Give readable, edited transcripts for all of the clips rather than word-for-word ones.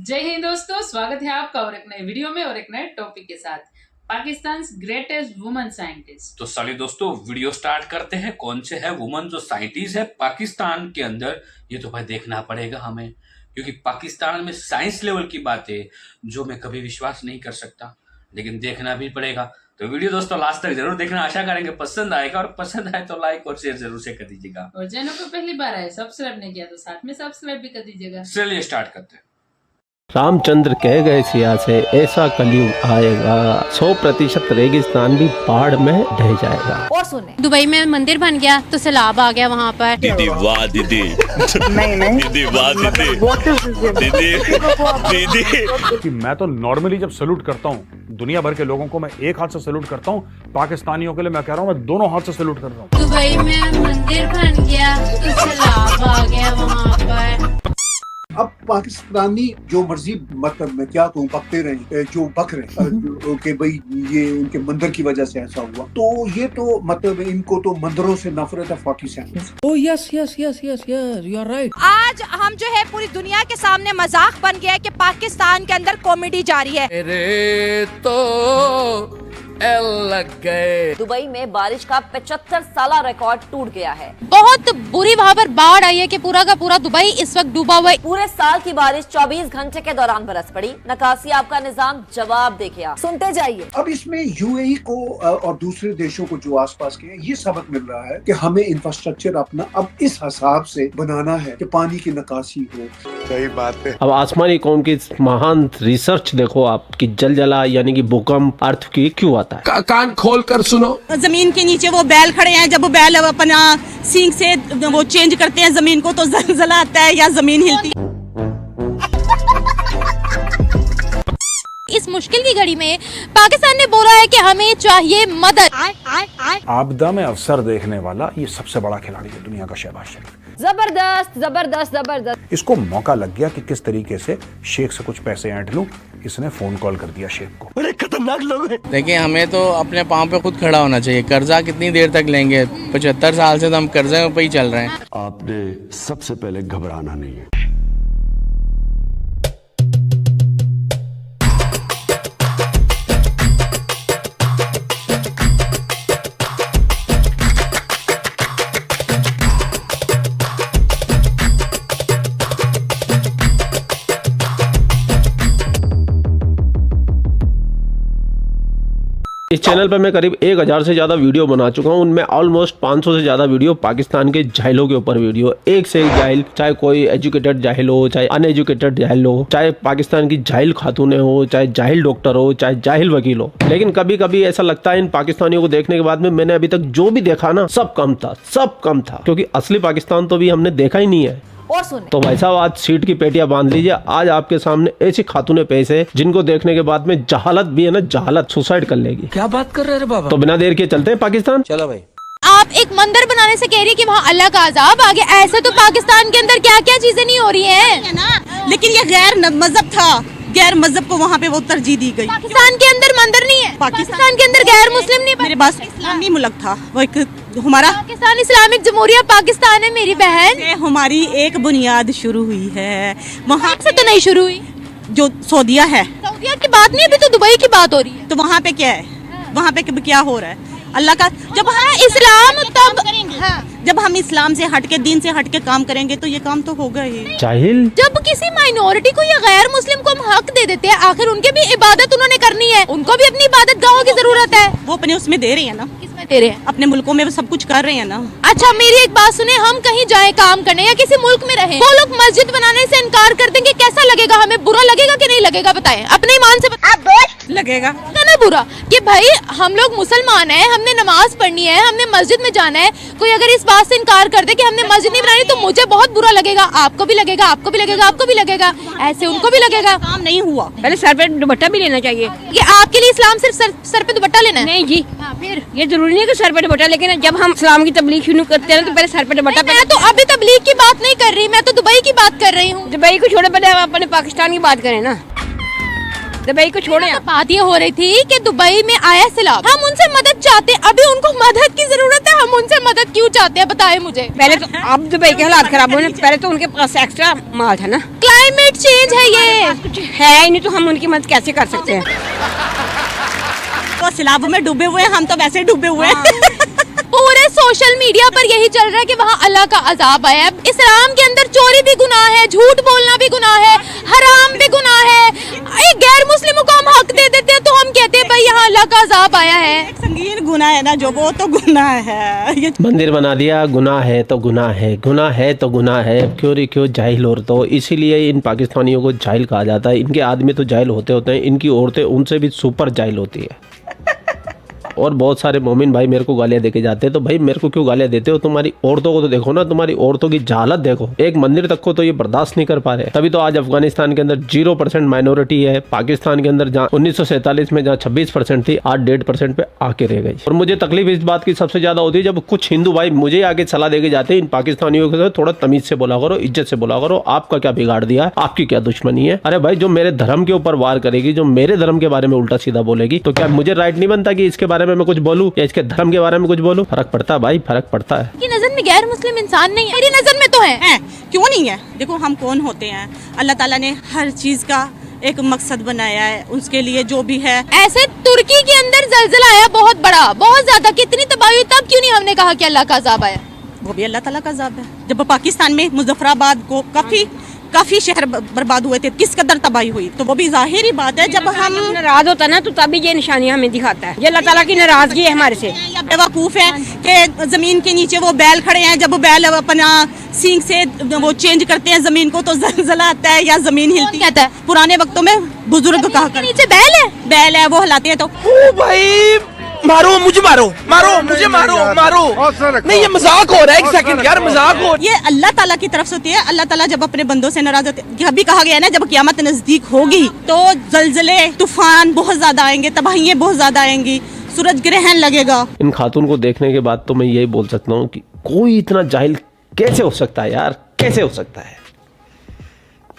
जय हिंद दोस्तों, स्वागत है आपका और एक नए वीडियो में और एक नए टॉपिक के साथ। Pakistan greatest woman scientist. तो चलिए दोस्तों वीडियो स्टार्ट करते हैं। कौन से है वुमन जो साइंटिस्ट है पाकिस्तान के अंदर, ये तो भाई देखना पड़ेगा हमें, क्योंकि पाकिस्तान में साइंस लेवल की बातें जो मैं कभी विश्वास नहीं कर सकता, लेकिन देखना भी पड़ेगा। तो वीडियो दोस्तों लास्ट तक जरूर देखना, आशा करेंगे पसंद आएगा, और पसंद आए तो लाइक और शेयर जरूर से कर दीजिएगा। और चैनल को पहली बार आए सब्सक्राइब नहीं किया तो साथ में सब्सक्राइब भी कर दीजिएगा। चलिए स्टार्ट करते हैं। रामचंद्र कह गए सिया से ऐसा कलयुग आएगा, 100% रेगिस्तान भी बाढ़ में ढह जाएगा। और सुने, दुबई में मंदिर बन गया तो सैलाब आ गया वहाँ पर। दीदी वाह दीदी, नहीं दीदी वाह दीदी, दीदी। कि मैं तो नॉर्मली जब सैल्यूट करता हूँ दुनिया भर के लोगों को, मैं एक हाथ से सैल्यूट करता हूँ। पाकिस्तानियों के लिए मैं कह रहा हूँ मैं दोनों हाथ से सैल्यूट कर रहा हूँ। दुबई में मंदिर बन गया तो सैलाब आ गया वहाँ पर। अब पाकिस्तानी जो मर्जी मतलब मैं क्या कहूँ बकते रहे, जो बक रहे कि भाई ये उनके मंदिर की वजह से ऐसा हुआ, तो ये तो मतलब इनको तो मंदिरों से नफरत है 47। Oh yes, you are right. आज हम जो है पूरी दुनिया के सामने मजाक बन गया है कि पाकिस्तान के अंदर कॉमेडी जारी है। रे तो एल लग गए। दुबई में बारिश का 75 साला रिकॉर्ड टूट गया है। बहुत बुरी वहाँ पर बाढ़ आई है कि पूरा का पूरा दुबई इस वक्त डूबा हुआ है। पूरे साल की बारिश 24 घंटे के दौरान बरस पड़ी। नकासी आपका निजाम जवाब दे गया। सुनते जाइए। अब इसमें यूएई को और दूसरे देशों को जो आसपास के हैं, ये सबक मिल रहा है कि हमें इंफ्रास्ट्रक्चर अपना अब इस हिसाब से बनाना है कि पानी की निकासी हो। सही बात है। अब आसमानी कौम की महान रिसर्च देखो आप कि जलजला यानी कि भूकंप अर्थ की क्यों आता है। कान खोल कर सुनो। जमीन के नीचे वो बैल खड़े हैं, जब वो बैल अपना सींग से वो चेंज करते हैं जमीन को तो जलजला आता है या जमीन हिलती है। इस मुश्किल की घड़ी में पाकिस्तान ने बोला है कि हमें चाहिए मदद। आपदा में अवसर देखने वाला ये सबसे बड़ा खिलाड़ी है दुनिया का, शहबाज शरीफ। जबरदस्त जबरदस्त जबरदस्त। इसको मौका लग गया कि किस तरीके से शेख से कुछ पैसे ऐंठ लूं। इसने फोन कॉल कर दिया शेख को। बड़े खतरनाक लोग हैं। देखिए हमें तो अपने पाँव पे खुद खड़ा होना चाहिए। कर्जा कितनी देर तक लेंगे? 75 साल से तो हम कर्जे पे ही चल रहे हैं। आपने सबसे पहले घबराना नहीं है। इस चैनल पर मैं करीब 1000 से ज्यादा वीडियो बना चुका हूं। उनमें ऑलमोस्ट 500 से ज्यादा वीडियो पाकिस्तान के जाहिलों के ऊपर वीडियो, एक से एक जाहिल, चाहे कोई एजुकेटेड जाहिल हो, चाहे अनएजुकेटेड जाहिल हो, चाहे पाकिस्तान की जाहिल खातूनें हो, चाहे जाहिल डॉक्टर हो, चाहे जाहिल वकील हो। लेकिन कभी कभी ऐसा लगता है इन पाकिस्तानियों को देखने के बाद में मैंने अभी तक जो भी देखा ना सब कम था, क्योंकि असली पाकिस्तान तो भी हमने देखा ही नहीं है। और सुने, तो भाई साहब आज सीट की पेटियां बांध लीजिए। आज आपके सामने ऐसी खातूने पेश है जिनको देखने के बाद में जहालत भी है ना, जहालत सुसाइड कर लेगी। क्या बात कर रहे हैं बाबा? तो बिना देर के चलते हैं पाकिस्तान। चलो भाई। आप एक मंदिर बनाने से कह रही है कि वहाँ अल्लाह का अजाब आ गया। ऐसे तो पाकिस्तान के अंदर क्या क्या चीजें नहीं हो रही हैं ना, लेकिन ये गैर मजहब था, गैर मजहब को वहाँ पे वो तरजीह दी गई। पाकिस्तान के अंदर मंदिर नहीं है, पाकिस्तान के अंदर गैर मुस्लिम नहीं। मेरे पास इस्लामी मुल्क था, वो एक हमारा पाकिस्तान इस्लामिक जमहूरिया पाकिस्तान है मेरी बहन। हमारी एक बुनियाद शुरू हुई है वहाँ से, तो नहीं शुरू हुई। जो सऊदिया है, सऊदिया की बात नहीं, अभी तो दुबई की बात हो रही है। तो वहाँ पे क्या है, वहाँ पे क्या हो रहा है? अल्लाह का जब हम इस्लाम तब जब हम इस्लाम से हट के, दीन से हट के काम करेंगे तो ये काम तो होगा ही। जाहिल जब किसी माइनॉरिटी को या गैर मुस्लिम को हम हक दे देते हैं, आखिर उनके भी इबादत उन्होंने करनी है, उनको भी अपनी इबादत गाहों की जरूरत है। वो अपने उसमें दे रहे हैं ना, किसमें दे रहे हैं? अपने मुल्कों में वो सब कुछ कर रहे हैं ना। अच्छा मेरी एक बात सुने, हम कहीं जाए काम करने या किसी मुल्क में रहे, वो लोग मस्जिद बनाने से इनकार कर देंगे, कैसा लगेगा? हमें बुरा लगेगा कि नहीं लगेगा? बताएं अपने ईमान से लगेगा ना बुरा कि भाई हम लोग मुसलमान हैं, हमने नमाज पढ़नी है, हमने मस्जिद में जाना है। कोई अगर इस बात से इनकार कर दे कि हमने मस्जिद नहीं बनानी तो मुझे बहुत बुरा लगेगा, आपको भी लगेगा, आपको भी लगेगा, आपको भी लगेगा, ऐसे उनको भी लगेगा। काम नहीं हुआ, पहले सर पे दुपट्टा भी लेना चाहिए। ये आपके लिए इस्लाम सिर्फ सर पे दुपट्टा लेना है? नहीं जी, फिर ये जरूरी नहीं कि सर पे दुपट्टा, लेकिन जब हम इस्लाम की तबलीग शुरू करते हैं तो पहले सर पे दुपट्टा। मैं तो अभी तबलीग की बात नहीं कर रही, मैं तो दुबई की बात कर रही हूँ। दुबई को छोड़े, पहले अपने पाकिस्तान की बात करें ना। दुबई को छोड़े। तो बात ये हो रही थी कि दुबई में आया सैलाब, हम उनसे मदद चाहते हैं, अभी उनको मदद की जरूरत है, हम उनसे मदद क्यों चाहते हैं बताए मुझे। पहले तो अब दुबई के हालात खराब होने, पहले तो उनके पास एक्स्ट्रा माल था ना। क्लाइमेट चेंज है ये, कुछ है ही नहीं तो हम उनकी मदद कैसे कर सकते हैं। तो सैलाब में डूबे हुए हैं, हम तो वैसे डूबे हुए हैं। पूरे सोशल मीडिया पर यही चल रहा है कि वहाँ अल्लाह का अजाब आया है। इस्लाम के अंदर चोरी भी गुनाह है, झूठ बोलना भी गुनाह है, हराम भी गुनाह है। एक गैर मुस्लिमों को हम हक दे देते हैं तो हम कहते हैं भाई यहाँ अल्लाह का अजाब आया है। एक संगीन गुनाह है ना जो, वो तो गुनाह है। ये मंदिर बना दिया, गुनाह है तो गुनाह है, गुनाह है तो गुनाह है, क्यों रे क्यों जाहिल औरतों। इसीलिए इन पाकिस्तानियों को जाहिल कहा जाता है। इनके आदमी तो जाहिल होते हैं, इनकी औरतें उनसे भी सुपर जाहिल होती है। और बहुत सारे मोमिन भाई मेरे को गालियां देके जाते हैं, तो भाई मेरे को क्यों गालियां देते हो? तुम्हारी औरतों को तो देखो ना, तुम्हारी औरतों की जहालत देखो। एक मंदिर तक को तो ये बर्दाश्त नहीं कर पा रहे, तभी तो आज अफगानिस्तान के अंदर 0% माइनॉरिटी है। पाकिस्तान के अंदर जहाँ 1947 में जहाँ 26% थी, आज 1.5% पे आके रह गई। और मुझे तकलीफ इस बात की सबसे ज्यादा होती है जब कुछ हिंदू भाई मुझे आगे सलाह देके जाते हैं, इन पाकिस्तानियों के थोड़ा तमीज से बोला करो, इज्जत से बोला करो, आपका क्या बिगाड़ दिया, आपकी क्या दुश्मनी है। अरे भाई जो मेरे धर्म के ऊपर वार करेगी, जो मेरे धर्म के बारे में उल्टा सीधा बोलेगी, तो क्या मुझे राइट नहीं बनता कि इसके बारे में मैं कुछ बोलूं या इसके धर्म के बारे में कुछ बोलूं? फर्क पड़ता है भाई, फर्क पड़ता है। की नजर में गैर मुस्लिम इंसान नहीं है, मेरी नजर में तो है। क्यों नहीं है? देखो हम कौन होते हैं, अल्लाह ताला ने हर चीज का एक मकसद बनाया है, उसके लिए जो भी है। ऐसे तुर्की के अंदर जलजला आया बहुत बड़ा, बहुत ज्यादा, कितनी तबाही हुई, तब क्यों नहीं हमने कहा कि अल्लाह का अजाब आया? वो भी अल्लाह ताला का अजाब है। जब पाकिस्तान में मुजफ्फराबाद को काफी शहर बर्बाद हुए थे, किस कदर तबाही हुई, तो वो भी जाहिर ही बात है जब हम नाराज होता है ना, तो तभी ये निशानियां हमें दिखाता है। ये अल्लाह ताला की नाराजगी है हमारे से। बेवकूफ है कि जमीन के नीचे वो बैल खड़े हैं, जब वो बैल अपना सींग से वो चेंज करते हैं जमीन को, तो जलजला आता है या जमीन हिलती कहता है। पुराने वक्तों में बुजुर्ग कहा कर, नीचे बैल है वो हिलाते हैं तो भाई मारो मुझे, मारो मुझे, मारो नहीं, ये मजाक हो रहा है। एक सेकंड यार, मजाक हो। ये अल्लाह ताला की तरफ से होती है। अल्लाह ताला जब अपने बंदों से नाराज होते हैं, अभी कहा गया है ना, जब क़यामत नजदीक होगी तो जलजले, तूफान बहुत ज्यादा आएंगे, तबाहियां बहुत ज्यादा आएंगी, सूरज ग्रहण लगेगा। इन खातून को देखने के बाद तो मैं यही बोल सकता हूँ कि कोई इतना जाहिल कैसे हो सकता है यार, कैसे हो सकता है,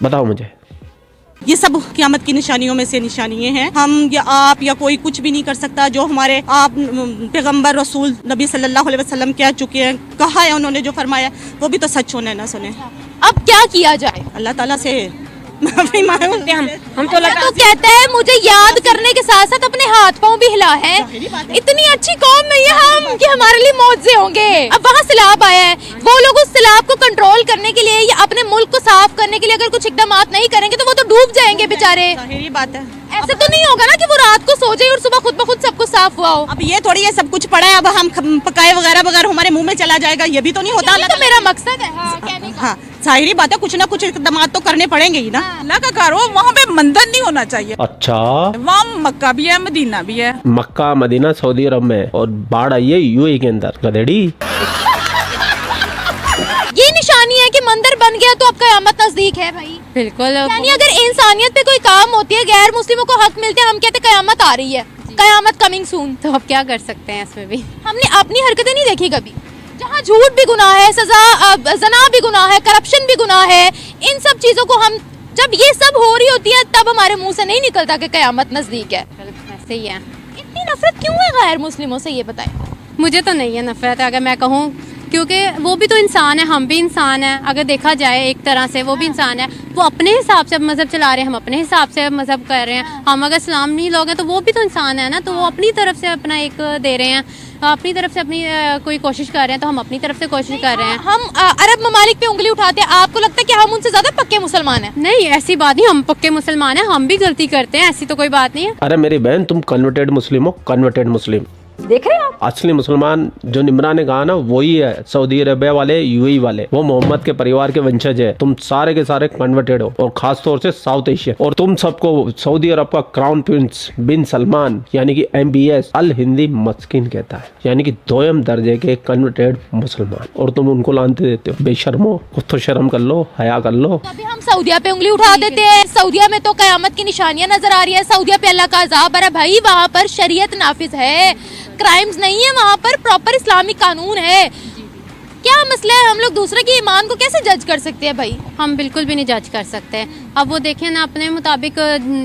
बताओ मुझे। ये सब क़यामत की निशानियों में से निशानियां हैं। हम या आप या कोई कुछ भी नहीं कर सकता। जो हमारे आप पैगंबर रसूल नबी सल्लल्लाहु अलैहि वसल्लम कह चुके हैं, कहा है उन्होंने, जो फरमाया वो भी तो सच होने ना सुने। अब क्या किया जाए? अल्लाह ताला से माफी मांगते हैं हम तो कहता है मुझे याद करने के साथ साथ अपने हाथ पांव भी हिला है। इतनी अच्छी कौम नहीं है हम कि हमारे लिए मौजे होंगे। अब वहाँ सैलाब आया है, वो लोग उस सैलाब को कंट्रोल करने के लिए या अपने मुल्क को साफ करने के लिए अगर कुछ इकदाम नहीं करेंगे तो वो तो डूब जाएंगे बेचारे। यही बात है। ऐसे तो नहीं होगा ना कि वो रात को सो जाए और सुबह खुद ब खुद सब कुछ साफ हुआ हो। अब ये थोड़ी है सब कुछ पड़ा है, अब हम पकाए वगैरह हमारे मुंह में चला जाएगा, ये भी तो नहीं होता। तो मेरा मकसद है। हाँ, जाहिर बात है, कुछ ना कुछ इकदाम तो करने पड़ेंगे ही ना। अल्लाह का घर हो, वहाँ पे मंदिर नहीं होना चाहिए। अच्छा, वहाँ मक्का भी है, मदीना भी है। मक्का मदीना सऊदी अरब में, और बाढ़ आई है यूएई के अंदर। गधेड़ी, ये निशानी है कि मंदिर बन गया तो अब क़यामत नजदीक है भाई। बिल्कुल। यानी अगर इंसानियत पे कोई काम होती है, गैर मुस्लिमों को हक मिलते हैं, हम कहते हैं क़यामत आ रही है, क़यामत कमिंग सून। तो अब क्या कर सकते हैं इसमें भी? हमने अपनी हरकतें नहीं देखी कभी, जहाँ झूठ भी गुनाह है, जना भी गुनाह है, करप्शन भी गुनाह है। इन सब चीजों को हम, जब ये सब हो रही होती है, तब हमारे मुंह से नहीं निकलता कि क़यामत नजदीक है। ऐसे ही है। इतनी नफरत क्यों है गैर मुस्लिमों से, ये बताएं। मुझे तो नहीं है नफरत, अगर मैं कहूँ, क्योंकि वो भी तो इंसान है, हम भी इंसान हैं। अगर देखा जाए एक तरह से वो भी इंसान है, वो अपने हिसाब से मज़हब चला रहे हैं, हम अपने हिसाब से मज़हब कर रहे हैं। हम अगर इस्लामी लोग हैं तो वो भी तो इंसान है ना, तो वो अपनी तरफ से अपना एक दे रहे हैं, अपनी तरफ से अपनी कोई कोशिश कर रहे हैं, तो हम अपनी तरफ से कोशिश कर रहे हैं। हम अरब ममालिक पे उंगली उठाते हैं, आपको लगता है कि हम उनसे ज्यादा पक्के मुसलमान हैं? नहीं, ऐसी बात नहीं, हम पक्के मुसलमान हैं, हम भी गलती करते हैं, ऐसी तो कोई बात नहीं है। अरे मेरी बहन, तुम कन्वर्टेड मुस्लिम हो, कन्वर्टेड मुस्लिम। देख रहे हैं आप, असली मुसलमान जो निमरा ने कहा ना, वही है सऊदी अरेबिया वाले, यूएई वाले। वो मोहम्मद के परिवार के वंशज है। तुम सारे के सारे कन्वर्टेड हो, और खास तौर से साउथ एशिया। और तुम सबको सऊदी अरब का क्राउन प्रिंस बिन सलमान यानी कि MBS अल हिंदी मस्किन कहता है, यानी कि दोयम दर्जे के कन्वर्टेड मुसलमान। और तुम उनको लानते देते हो। बेशर्मो, कुछ तो शर्म कर लो, हया कर लो। अभी हम सऊदिया पे उंगली उठा देते हैं। सऊदिया में तो क़यामत की निशानियां नजर आ रही है, सऊदिया पे अल्लाह का अज़ाब आ रहा है। भाई वहाँ पर शरीयत नाफिज है, क्राइम्स नहीं है, वहाँ पर प्रॉपर इस्लामिक कानून है। क्या मसला है? हम लोग दूसरे के ईमान को कैसे जज कर सकते हैं भाई? हम बिल्कुल भी नहीं जज कर सकते। अब वो देखें ना, अपने मुताबिक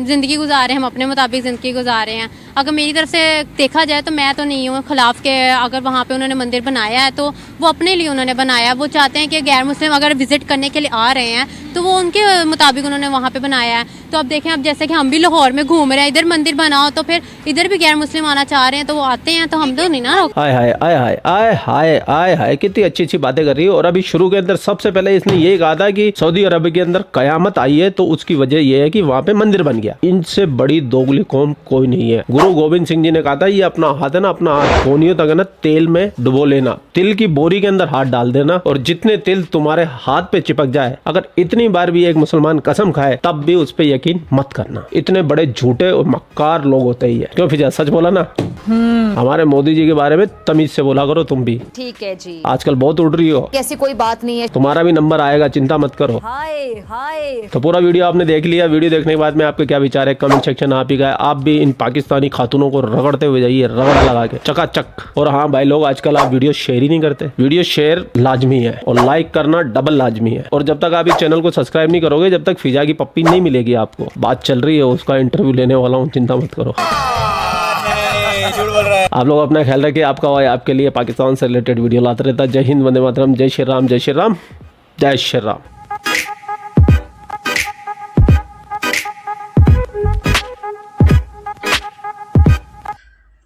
ज़िंदगी गुजारे, हम अपने मुताबिक ज़िंदगी गुजारे हैं। अगर मेरी तरफ से देखा जाए तो मैं तो नहीं हूँ खिलाफ के, अगर वहाँ पे उन्होंने मंदिर बनाया है तो वो अपने लिए उन्होंने बनाया। वो चाहते हैं कि गैर मुस्लिम अगर विज़िट करने के लिए आ रहे हैं तो वो उनके मुताबिक उन्होंने वहाँ पे बनाया है। तो अब देखें, अब जैसे कि हम भी लाहौर में घूम रहे हैं, इधर मंदिर बनाओ तो फिर इधर भी गैर मुस्लिम आना चाह रहे हैं तो वो आते हैं, तो हम तो नहीं ना रोक। आय हाय आय हाय आय हाय आय हाय, कितनी अच्छी अच्छी बातें कर रही है। और अभी शुरू के अंदर सबसे पहले इसने ये कहा था कि सऊदी अरब के अंदर कयामत आई है तो उसकी वजह ये है कि वहाँ पे मंदिर बन गया। इनसे बड़ी दोगली कौम कोई नहीं है। गुरु गोविंद सिंह जी ने कहा था ये अपना हाथ है ना, अपना हाथ कोनियों तक है ना तेल में डुबो लेना, तिल की बोरी के अंदर हाथ डाल देना और जितने तिल तुम्हारे हाथ पे चिपक जाए, अगर इतनी बार भी एक मुसलमान कसम खाए तब भी उस पर यकीन मत करना। इतने बड़े झूठे और मक्कार लोग होते ही है। क्यों फिजा, सच बोला ना? हमारे मोदी जी के बारे में तमीज से बोला करो तुम भी। ठीक है जी, आजकल बहुत उड़ रही हो, ऐसी कोई बात नहीं है। तुम्हारा भी नंबर आएगा, चिंता मत करो। हाय हाय। तो पूरा वीडियो आपने देख लिया। वीडियो देखने के बाद में आपके क्या विचार है कमेंट सेक्शन आप ही का। आप भी इन पाकिस्तानी खातूनों को रगड़ते हुए जाइए, रगड़ा लगा के चकाचक। और हाँ भाई लोग, आजकल आप वीडियो शेयर ही नहीं करते। वीडियो शेयर लाजमी है और लाइक करना डबल लाजमी है। और जब तक आप इस चैनल को सब्सक्राइब नहीं करोगे, जब तक फिजा की पप्पी नहीं मिलेगी आपको। बात चल रही है, उसका इंटरव्यू लेने वाला हूँ, चिंता मत करो। आप लोग अपना ख्याल रखिए। आपका भाई आपके लिए पाकिस्तान से रिलेटेड वीडियो लाता रहता है। जय हिंद, वंदे मातरम, जय श्री राम, जय श्री राम, जय श्री राम।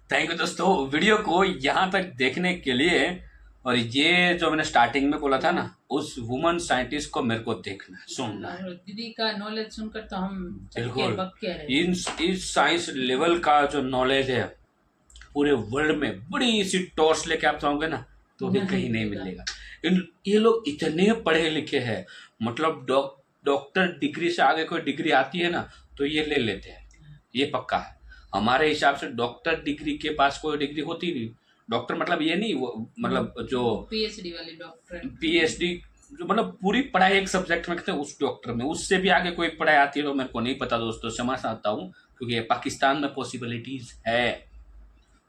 थैंक यू दोस्तों वीडियो को यहाँ तक देखने के लिए। और ये जो मैंने स्टार्टिंग में बोला था ना, उस वुमन साइंटिस्ट को मेरे को देखना है, सुनना है। दीदी का नॉलेज सुनकर तो हम बिल्कुल इस साइंस लेवल का जो नॉलेज है पूरे वर्ल्ड में बड़ी सी टॉर्च लेके आप जाओगे ना तो भी कहीं नहीं मिलेगा। ये लोग इतने पढ़े लिखे हैं, मतलब डॉक्टर डिग्री से आगे कोई डिग्री आती है ना तो ये ले लेते हैं, ये पक्का है। हमारे हिसाब से डॉक्टर डिग्री के पास कोई डिग्री होती नहीं। डॉक्टर मतलब ये नहीं, वो मतलब जो पीएचडी वाले डॉक्टर, पीएचडी जो मतलब पूरी पढ़ाई एक सब्जेक्ट में करते हैं, उस डॉक्टर में उससे भी आगे कोई पढ़ाई आती है तो मेरे को नहीं पता दोस्तों, क्षमा चाहता हूँ। क्योंकि पाकिस्तान में पॉसिबिलिटीज है।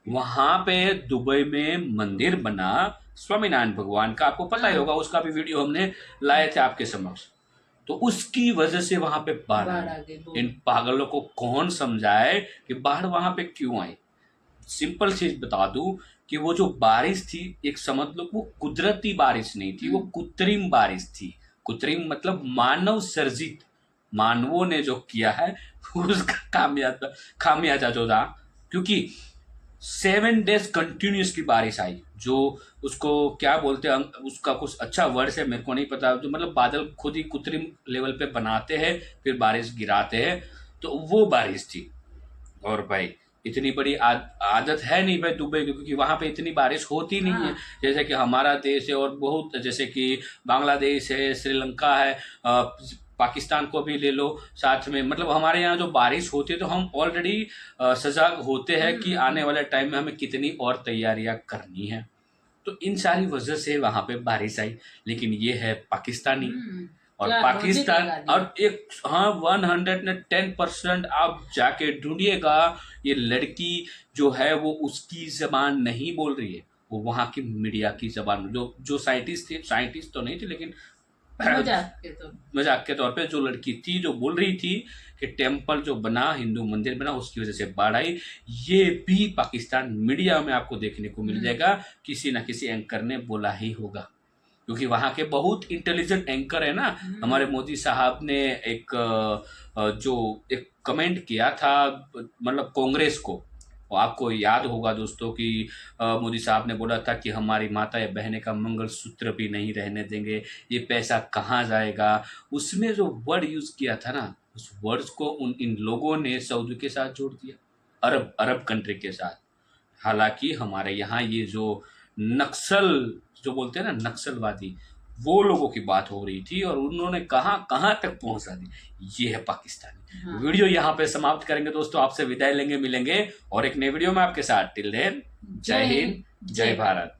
वहां पे दुबई में मंदिर बना स्वामीनारायण भगवान का, आपको पता ही होगा, उसका भी वीडियो हमने लाए थे आपके समक्ष। तो उसकी वजह से वहां पे बाढ़ आ गई। इन पागलों को कौन समझाए कि बाढ़ वहां पे क्यों आई। सिंपल चीज बता दूं कि वो जो बारिश थी, एक समझ लो वो कुदरती बारिश नहीं थी, वो कृत्रिम बारिश थी। कृत्रिम मतलब मानव सर्जित, मानवों ने जो किया है उसका खामियाजा जो था। क्योंकि 7 डेज कंटिन्यूसली बारिश आई, जो उसको क्या बोलते हैं, उसका कुछ अच्छा वर्ड है मेरे को नहीं पता, जो मतलब बादल खुद ही कृत्रिम लेवल पे बनाते हैं फिर बारिश गिराते हैं, तो वो बारिश थी। और भाई इतनी बड़ी आदत है नहीं भाई दुबई की, क्योंकि वहाँ पे इतनी बारिश होती नहीं है जैसे कि हमारा देश है। और बहुत जैसे कि बांग्लादेश है, श्रीलंका है, पाकिस्तान को भी ले लो साथ में, मतलब हमारे यहाँ जो बारिश होती है तो हम ऑलरेडी सजग होते हैं कि आने वाले टाइम में हमें कितनी और तैयारियां करनी है। तो इन सारी वजह से वहां पे बारिश आई। लेकिन ये है पाकिस्तानी और पाकिस्तान, और एक 110% आप जाके ढूंढिएगा, ये लड़की जो है वो उसकी जबान नहीं बोल रही है, वो वहाँ की मीडिया की जबान, जो साइंटिस्ट थे, साइंटिस्ट तो नहीं थे लेकिन मजाक के तौर पे जो लड़की थी जो बोल रही थी कि टेम्पल जो बना, हिंदू मंदिर बना, उसकी वजह से बाढ़ आई। ये भी पाकिस्तान मीडिया में आपको देखने को मिल जाएगा, किसी ना किसी एंकर ने बोला ही होगा। क्योंकि वहाँ के बहुत इंटेलिजेंट एंकर है ना। हमारे मोदी साहब ने एक कमेंट किया था, मतलब कांग्रेस को, आपको याद होगा दोस्तों कि मोदी साहब ने बोला था कि हमारी माता या बहनें का मंगलसूत्र भी नहीं रहने देंगे, ये पैसा कहाँ जाएगा। उसमें जो वर्ड यूज़ किया था ना, उस वर्ड्स को इन लोगों ने सऊदी के साथ जोड़ दिया, अरब कंट्री के साथ। हालांकि हमारे यहाँ ये जो नक्सल जो बोलते हैं ना, नक्सलवादी, वो लोगों की बात हो रही थी और उन्होंने कहाँ तक पहुंचा दी। ये है पाकिस्तानी। वीडियो यहाँ पे समाप्त करेंगे दोस्तों, आपसे विदाई लेंगे, मिलेंगे और एक नए वीडियो में आपके साथ। टिल देन जय हिंद, जय भारत।